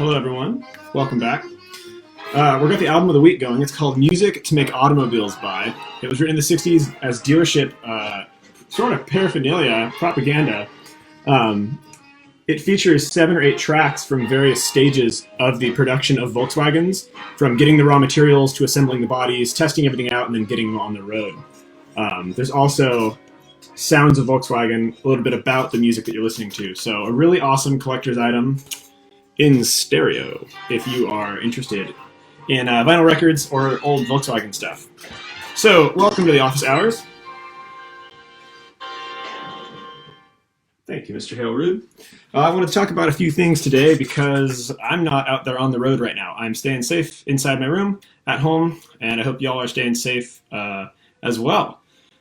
Hello, everyone. Welcome back. We've got the album of the week going. It's called Music to Make Automobiles By. It was written in the 60s as dealership sort of paraphernalia, propaganda. It features 7 or 8 tracks from various stages of the production of Volkswagens, from getting the raw materials to assembling the bodies, testing everything out, and then getting them on the road. There's also sounds of Volkswagen, a little bit about the music that you're listening to. So a really awesome collector's item in stereo if you are interested in vinyl records or old Volkswagen stuff. So welcome to the office hours. Thank you, Mr. Halerude. I want to talk about a few things today because I'm not out there on the road right now. I'm staying safe inside my room at home, and I hope y'all are staying safe as well.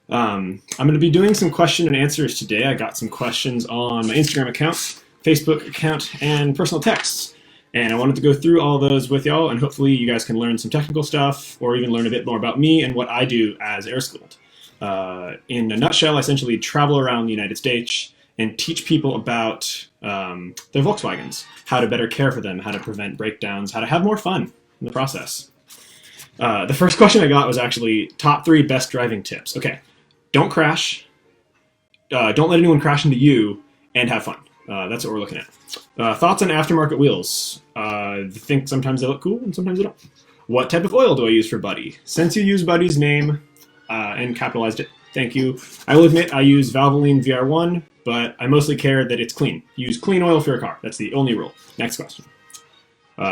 I'm going to be doing some question and answers today. I got some questions on my Instagram account, Facebook account, and personal texts. And I wanted to go through all those with y'all, and hopefully you guys can learn some technical stuff or even learn a bit more about me and what I do as AirSchooled. In a nutshell, I essentially travel around the United States and teach people about their Volkswagens, how to better care for them, how to prevent breakdowns, how to have more fun in the process. The first question I got was actually top 3 best driving tips. Okay, don't crash, don't let anyone crash into you, and have fun. That's what we're looking at. Thoughts on aftermarket wheels. I think sometimes they look cool and sometimes they don't. What type of oil do I use for Buddy? Since you use Buddy's name and capitalized it, thank you. I will admit I use Valvoline VR1, but I mostly care that it's clean. Use clean oil for your car. That's the only rule. Next question.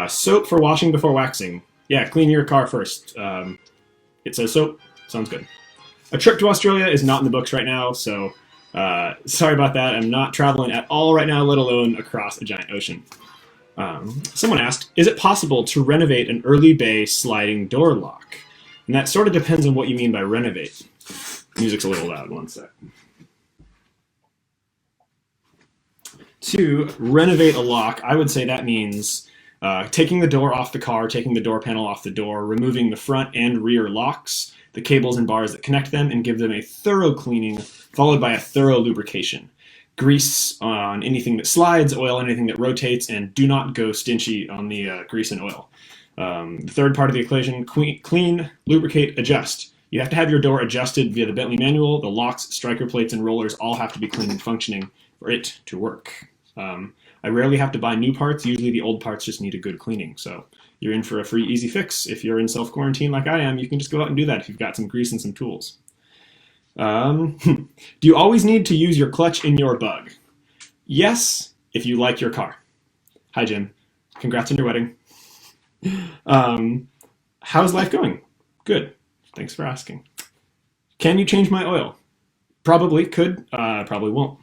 Soap for washing before waxing. Yeah, clean your car first. It says soap. Sounds good. A trip to Australia is not in the books right now, so sorry about that. I'm not traveling at all right now, let alone across a giant ocean. Someone asked, is it possible to renovate an early bay sliding door lock? And that sort of depends on what you mean by renovate. Music's a little loud, one sec. To renovate a lock, I would say that means taking the door off the car, taking the door panel off the door, removing the front and rear locks, the cables and bars that connect them, and give them a thorough cleaning, followed by a thorough lubrication. Grease on anything that slides, oil on anything that rotates, and do not go stingy on the grease and oil. The third part of the equation, clean, lubricate, adjust. You have to have your door adjusted via the Bentley manual. The locks, striker plates, and rollers all have to be clean and functioning for it to work. I rarely have to buy new parts. Usually the old parts just need a good cleaning. So you're in for a free, easy fix. If you're in self-quarantine like I am, you can just go out and do that if you've got some grease and some tools. Do you always need to use your clutch in your Bug? Yes, if you like your car. Hi, Jim. Congrats on your wedding. How's life going? Good. Thanks for asking. Can you change my oil? Probably could, probably won't.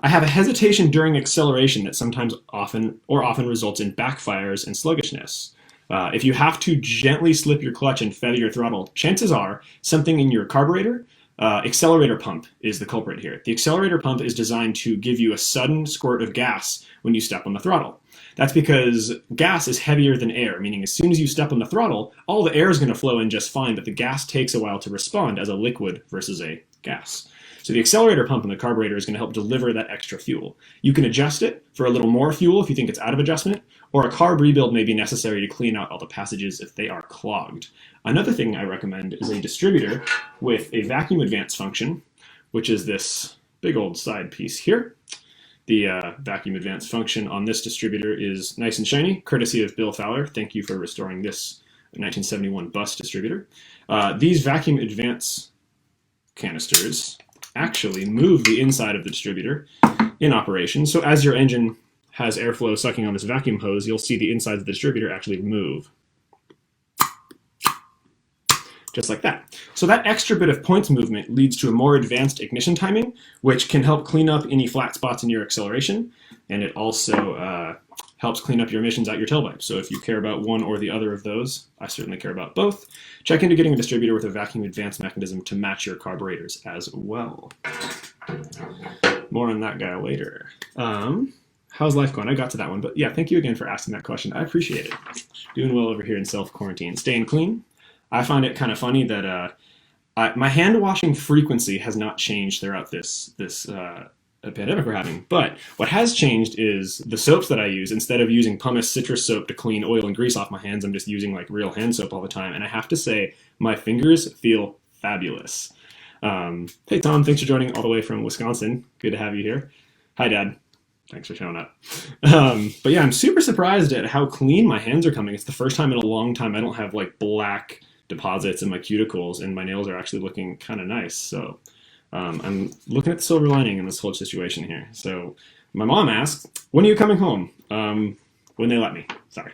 I have a hesitation during acceleration that sometimes often results in backfires and sluggishness. If you have to gently slip your clutch and feather your throttle, chances are something in your carburetor, accelerator pump is the culprit here. The accelerator pump is designed to give you a sudden squirt of gas when you step on the throttle. That's because gas is heavier than air, meaning as soon as you step on the throttle, all the air is going to flow in just fine, but the gas takes a while to respond as a liquid versus a gas. So the accelerator pump in the carburetor is going to help deliver that extra fuel. You can adjust it for a little more fuel if you think it's out of adjustment, or a carb rebuild may be necessary to clean out all the passages if they are clogged. Another thing I recommend is a distributor with a vacuum advance function, which is this big old side piece here. The vacuum advance function on this distributor is nice and shiny, courtesy of Bill Fowler. Thank you for restoring this 1971 bus distributor. These vacuum advance canisters actually move the inside of the distributor in operation. So as your engine has airflow sucking on this vacuum hose, you'll see the inside of the distributor actually move. Just like that. So that extra bit of points movement leads to a more advanced ignition timing, which can help clean up any flat spots in your acceleration. And it also helps clean up your emissions out your tailpipe. So if you care about one or the other of those, I certainly care about both. Check into getting a distributor with a vacuum advance mechanism to match your carburetors as well. More on that guy later. How's life going? I got to that one, but yeah, thank you again for asking that question. I appreciate it. Doing well over here in self-quarantine. Staying clean. I find it kind of funny that my hand washing frequency has not changed throughout this pandemic we're having. But what has changed is the soaps that I use. Instead of using pumice citrus soap to clean oil and grease off my hands, I'm just using like real hand soap all the time. And I have to say, my fingers feel fabulous. Hey Tom, thanks for joining all the way from Wisconsin. Good to have you here. Hi Dad. Thanks for showing up. But yeah, I'm super surprised at how clean my hands are coming. It's the first time in a long time I don't have like black deposits in my cuticles, and my nails are actually looking kind of nice. So I'm looking at the silver lining in this whole situation here. So my mom asked, when are you coming home? When they let me. Sorry.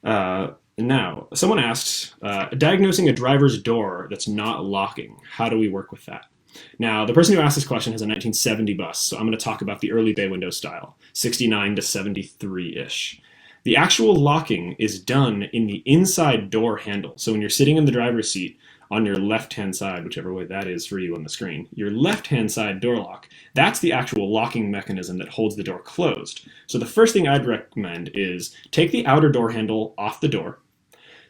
Now, someone asked, diagnosing a driver's door that's not locking. How do we work with that? Now, the person who asked this question has a 1970 bus, so I'm going to talk about the early bay window style, 69 to 73-ish. The actual locking is done in the inside door handle. So when you're sitting in the driver's seat on your left-hand side, whichever way that is for you on the screen, your left-hand side door lock, that's the actual locking mechanism that holds the door closed. So the first thing I'd recommend is take the outer door handle off the door,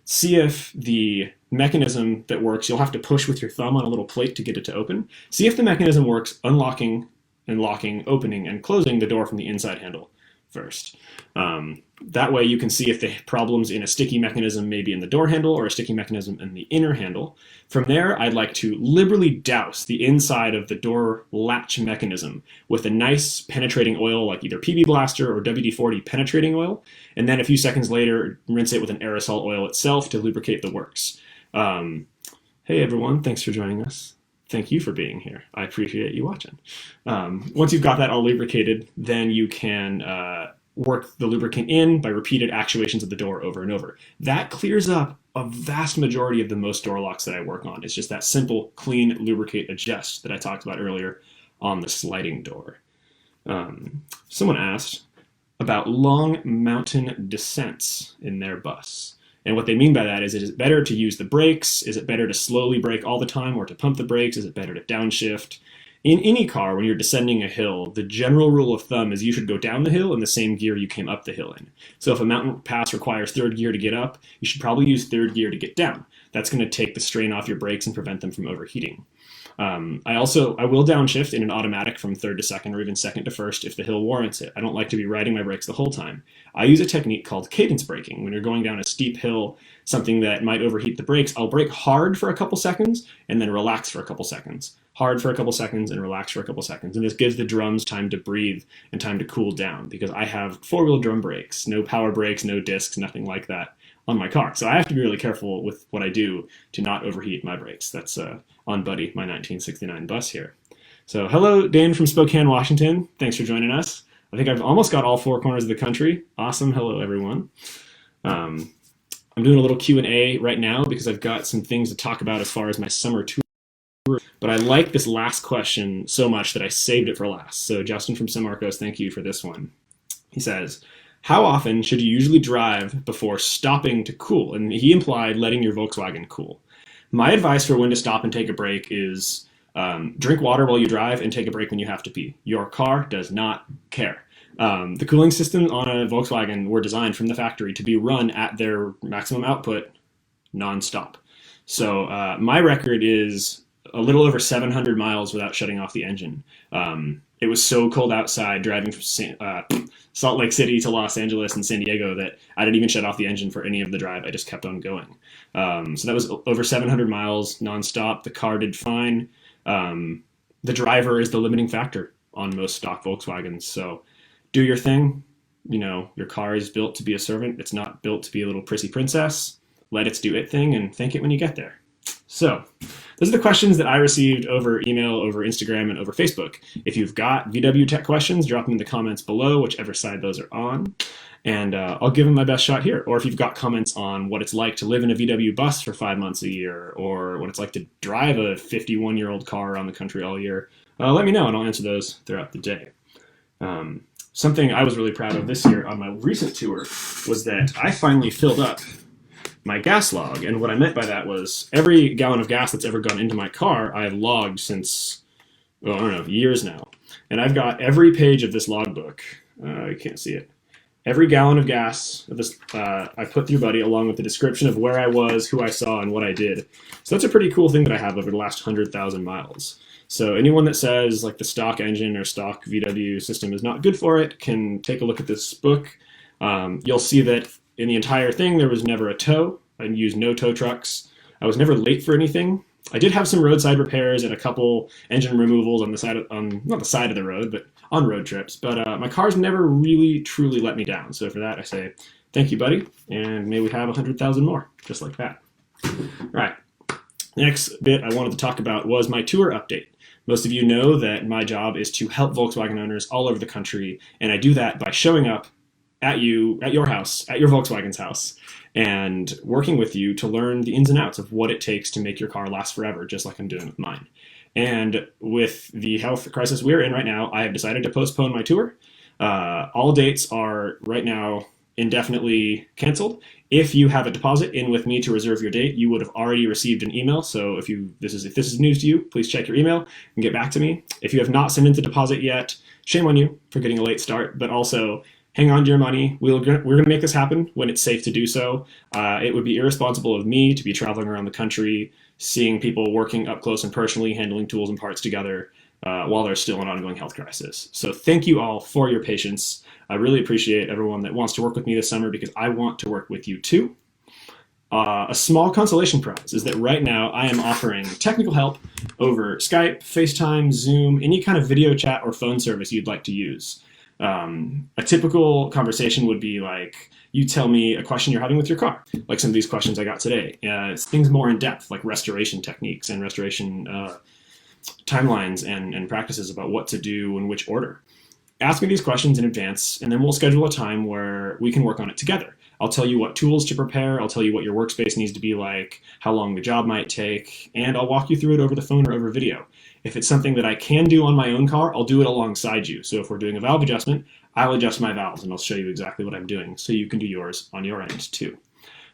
see if the mechanism that works, you'll have to push with your thumb on a little plate to get it to open. See if the mechanism works unlocking and locking, opening and closing the door from the inside handle first. That way you can see if the problem's in a sticky mechanism maybe in the door handle or a sticky mechanism in the inner handle. From there, I'd like to liberally douse the inside of the door latch mechanism with a nice penetrating oil like either PB Blaster or WD-40 penetrating oil, and then a few seconds later rinse it with an aerosol oil itself to lubricate the works. Hey everyone, thanks for joining us. Thank you for being here. I appreciate you watching. Once you've got that all lubricated, then you can work the lubricant in by repeated actuations of the door over and over. That clears up a vast majority of the most door locks that I work on. It's just that simple, clean, lubricate, adjust that I talked about earlier on the sliding door. Someone asked about long mountain descents in their bus. And what they mean by that is it better to use the brakes? Is it better to slowly brake all the time or to pump the brakes? Is it better to downshift? In any car, when you're descending a hill, the general rule of thumb is you should go down the hill in the same gear you came up the hill in. So if a mountain pass requires third gear to get up, you should probably use third gear to get down. That's going to take the strain off your brakes and prevent them from overheating. I will downshift in an automatic from third to second or even second to first if the hill warrants it. I don't like to be riding my brakes the whole time. I use a technique called cadence braking. When you're going down a steep hill, something that might overheat the brakes, I'll brake hard for a couple seconds and then relax for a couple seconds. Hard for a couple seconds and relax for a couple seconds. And this gives the drums time to breathe and time to cool down because I have four-wheel drum brakes, no power brakes, no discs, nothing like that on my car. So I have to be really careful with what I do to not overheat my brakes. That's on Buddy, my 1969 bus here. So hello, Dan from Spokane, Washington. Thanks for joining us. I think I've almost got all four corners of the country. Awesome. Hello, everyone. I'm doing a little Q&A right now because I've got some things to talk about as far as my summer tour. But I like this last question so much that I saved it for last. So Justin from San Marcos, thank you for this one. He says, how often should you usually drive before stopping to cool? And he implied letting your Volkswagen cool. My advice for when to stop and take a break is drink water while you drive and take a break when you have to pee. Your car does not care. The cooling systems on a Volkswagen were designed from the factory to be run at their maximum output nonstop. So my record is a little over 700 miles without shutting off the engine. It was so cold outside driving from Salt Lake City to Los Angeles and San Diego that I didn't even shut off the engine for any of the drive. I just kept on going. So that was over 700 miles nonstop. The car did fine. The driver is the limiting factor on most stock Volkswagens. So do your thing. You know, your car is built to be a servant. It's not built to be a little prissy princess. Let it do it thing and thank it when you get there. So those are the questions that I received over email, over Instagram, and over Facebook. If you've got VW Tech questions, drop them in the comments below, whichever side those are on, and I'll give them my best shot here. Or if you've got comments on what it's like to live in a VW bus for 5 months a year, or what it's like to drive a 51-year-old car around the country all year, let me know, and I'll answer those throughout the day. Something I was really proud of this year on my recent tour was that I finally filled up my gas log. And what I meant by that was every gallon of gas that's ever gone into my car, I've logged since, well, I don't know, years now. And I've got every page of this logbook. You can't see it. Every gallon of gas of this, I put through Buddy along with the description of where I was, who I saw, and what I did. So that's a pretty cool thing that I have over the last 100,000 miles. So anyone that says like the stock engine or stock VW system is not good for it can take a look at this book. You'll see that in the entire thing there was never a tow. I used no tow trucks. I was never late for anything. I did have some roadside repairs and a couple engine removals on the side of, not the side of the road, but on road trips. But my car's never really truly let me down. So for that I say thank you, buddy, and may we have 100,000 more, just like that. All right. Next bit I wanted to talk about was my tour update. Most of you know that my job is to help Volkswagen owners all over the country, and I do that by showing up at your house, at your Volkswagen's house, and working with you to learn the ins and outs of what it takes to make your car last forever, just like I'm doing with mine. And with the health crisis we're in right now, I have decided to postpone my tour. All dates are right now indefinitely canceled. If you have a deposit in with me to reserve your date, you would have already received an email. So if this is news to you, please check your email and get back to me. If you have not sent in the deposit yet, shame on you for getting a late start, but also hang on to your money. We're going to make this happen when it's safe to do so. It would be irresponsible of me to be traveling around the country, seeing people working up close and personally, handling tools and parts together while there's still an ongoing health crisis. So thank you all for your patience. I really appreciate everyone that wants to work with me this summer because I want to work with you too. A small consolation prize is that right now I am offering technical help over Skype, FaceTime, Zoom, any kind of video chat or phone service you'd like to use. A typical conversation would be like, you tell me a question you're having with your car, like some of these questions I got today. It's things more in depth, like restoration techniques and restoration timelines and practices about what to do in which order. Ask me these questions in advance, and then we'll schedule a time where we can work on it together. I'll tell you what tools to prepare, I'll tell you what your workspace needs to be like, how long the job might take, and I'll walk you through it over the phone or over video. If it's something that I can do on my own car, I'll do it alongside you. So if we're doing a valve adjustment, I'll adjust my valves, and I'll show you exactly what I'm doing, so you can do yours on your end too.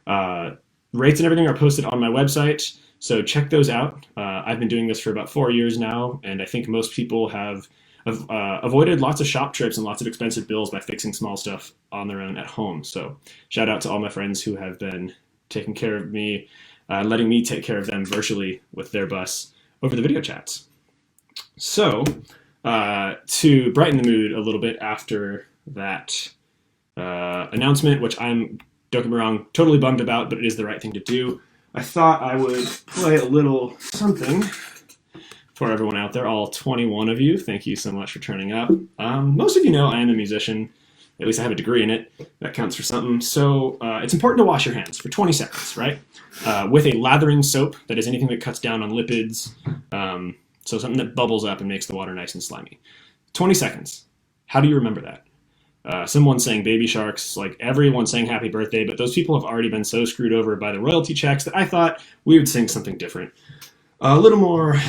Rates and everything are posted on my website, so check those out. I've been doing this for about 4 years now, and I think most people have avoided lots of shop trips and lots of expensive bills by fixing small stuff on their own at home. So shout out to all my friends who have been taking care of me, letting me take care of them virtually with their bus over the video chats. So to brighten the mood a little bit after that announcement, which I'm, don't get me wrong, totally bummed about, but it is the right thing to do, I thought I would play a little something for everyone out there, all 21 of you. Thank you so much for turning up. Most of you know I am a musician. At least I have a degree in it. That counts for something. So it's important to wash your hands for 20 seconds, right? With a lathering soap, that is anything that cuts down on lipids. So something that bubbles up and makes the water nice and slimy. 20 seconds. How do you remember that? Someone saying baby sharks, like everyone saying happy birthday, but those people have already been so screwed over by the royalty checks that I thought we would sing something different. A little more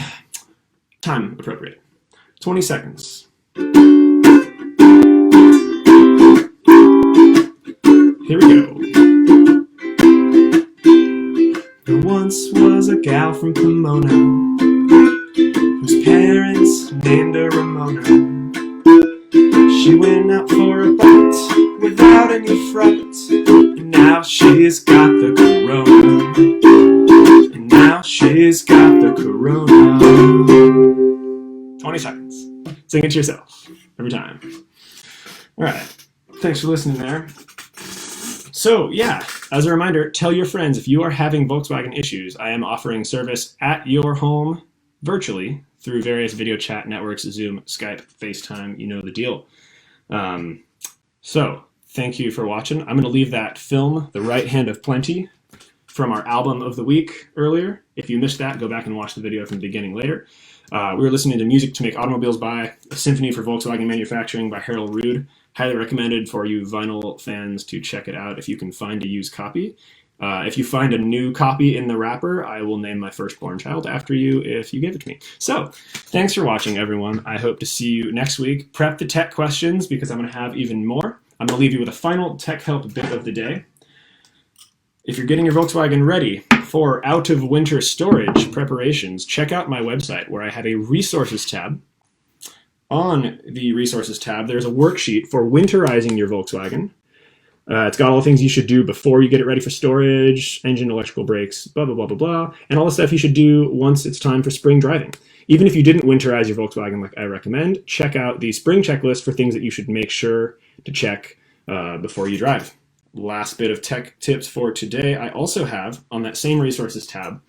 time appropriate. 20 seconds. Here we go. There once was a gal from Pomona whose parents named her Ramona. She went out for a bite without any fright, and now she's got the corona. And now she's got the corona. 20 seconds. Sing it to yourself every time. All right. Thanks for listening there. So yeah, as a reminder, tell your friends if you are having Volkswagen issues, I am offering service at your home virtually through various video chat networks, Zoom, Skype, FaceTime, you know the deal. So thank you for watching. I'm going to leave that film, The Right Hand of Plenty, from our album of the week earlier. If you missed that, go back and watch the video from the beginning later. We were listening to Music to Make Automobiles by, A Symphony for Volkswagen Manufacturing by Harold Rood. Highly recommended for you vinyl fans to check it out if you can find a used copy. If you find a new copy in the wrapper, I will name my firstborn child after you if you give it to me. So, thanks for watching, everyone. I hope to see you next week. Prep the tech questions because I'm going to have even more. I'm going to leave you with a final tech help bit of the day. If you're getting your Volkswagen ready for out-of-winter storage preparations, check out my website where I have a resources tab. On the resources tab, there's a worksheet for winterizing your Volkswagen. It's got all the things you should do before you get it ready for storage, engine, electrical brakes, blah, blah, blah, blah, blah, and all the stuff you should do once it's time for spring driving. Even if you didn't winterize your Volkswagen like I recommend, check out the spring checklist for things that you should make sure to check before you drive. Last bit of tech tips for today. I also have, on that same resources tab,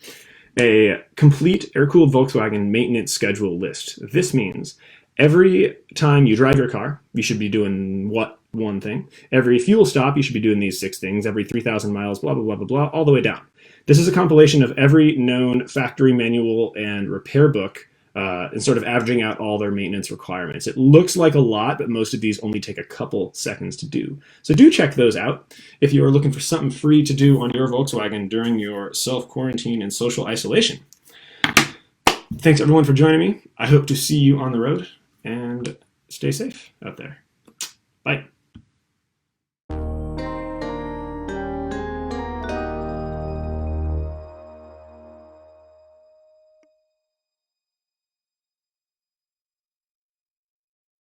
a complete air-cooled Volkswagen maintenance schedule list. This means every time you drive your car, you should be doing one thing. Every fuel stop, you should be doing these 6 things. Every 3,000 miles, blah, blah, blah, blah, blah, all the way down. This is a compilation of every known factory manual and repair book and sort of averaging out all their maintenance requirements. It looks like a lot, but most of these only take a couple seconds to do. So do check those out if you are looking for something free to do on your Volkswagen during your self-quarantine and social isolation. Thanks everyone for joining me. I hope to see you on the road, and stay safe out there. Bye.